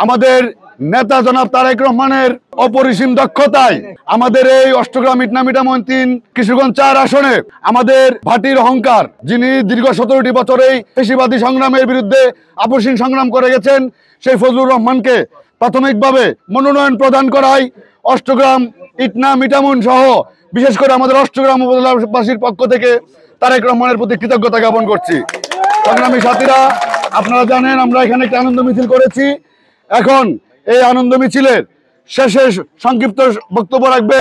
আমাদের নেতা জনাব তারেক রহমানের অপরিসীম দক্ষতায় আমাদের এই অষ্টগ্রাম ইটনামিটামন ৩ কিশোরগঞ্জ ৪ আসনে আমাদের ভাটির অহংকার, যিনি দীর্ঘ ১৭টি বছরেই পেশিবাদী সংগ্রামের বিরুদ্ধে আপসহীন সংগ্রাম করে গেছেন, সেই ফজলুর রহমানকে প্রাথমিকভাবে মনোনয়ন প্রদান করায় অষ্টগ্রাম ইটনা মিটামন সহ বিশেষ করে আমাদের অষ্টগ্রাম উপজেলাবাসীর পক্ষ থেকে তারেক রহমানের প্রতি কৃতজ্ঞতা জ্ঞাপন করছি। সংগ্রামী সাথীরা, আপনারা জানেন আমরা এখানে একটা আনন্দ মিছিল করেছি। এখন এই আনন্দ মিছিলের শেষে সংক্ষিপ্ত বক্তব্য রাখবে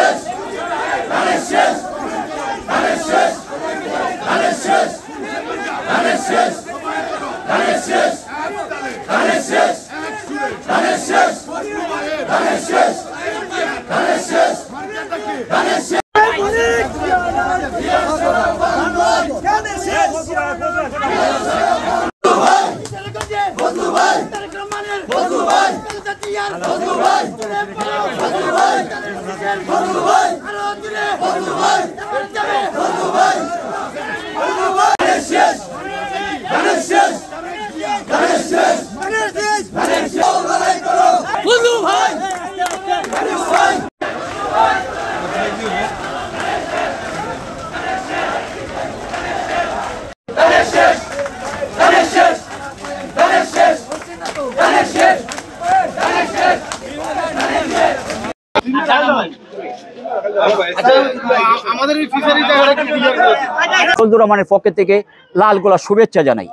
ফজলুর রহমানের পক্ষ থেকে লাল গোলাপ শুভেচ্ছা জানাই।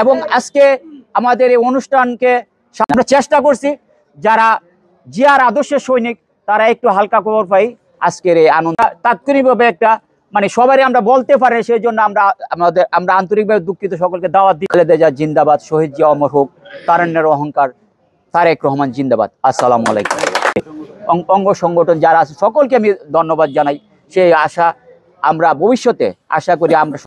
এবং আজকে আমাদের এই অনুষ্ঠানকে আমরা চেষ্টা করছি যারা জিয়ার আদর্শের সৈনিক তারা একটু হালকা খবর পাই। আজকের এই আনন্দ তাৎক্ষণিকভাবে একটা মানে সবারই আমরা বলতে পারি, সেই জন্য আমরা আন্তরিকভাবে দুঃখিত। সকলকে দাওয়াত দিয়ে খালেদা জিয়া জিন্দাবাদ, শহীদ জিয়া অমর হোক, তারুণ্যের অহংকার তারেক রহমান জিন্দাবাদ। আসসালামু আলাইকুম। অঙ্গ সংগঠন যারা আছে সকলকে আমি ধন্যবাদ জানাই। সেই আশা আমরা ভবিষ্যতে আশা করি আমরা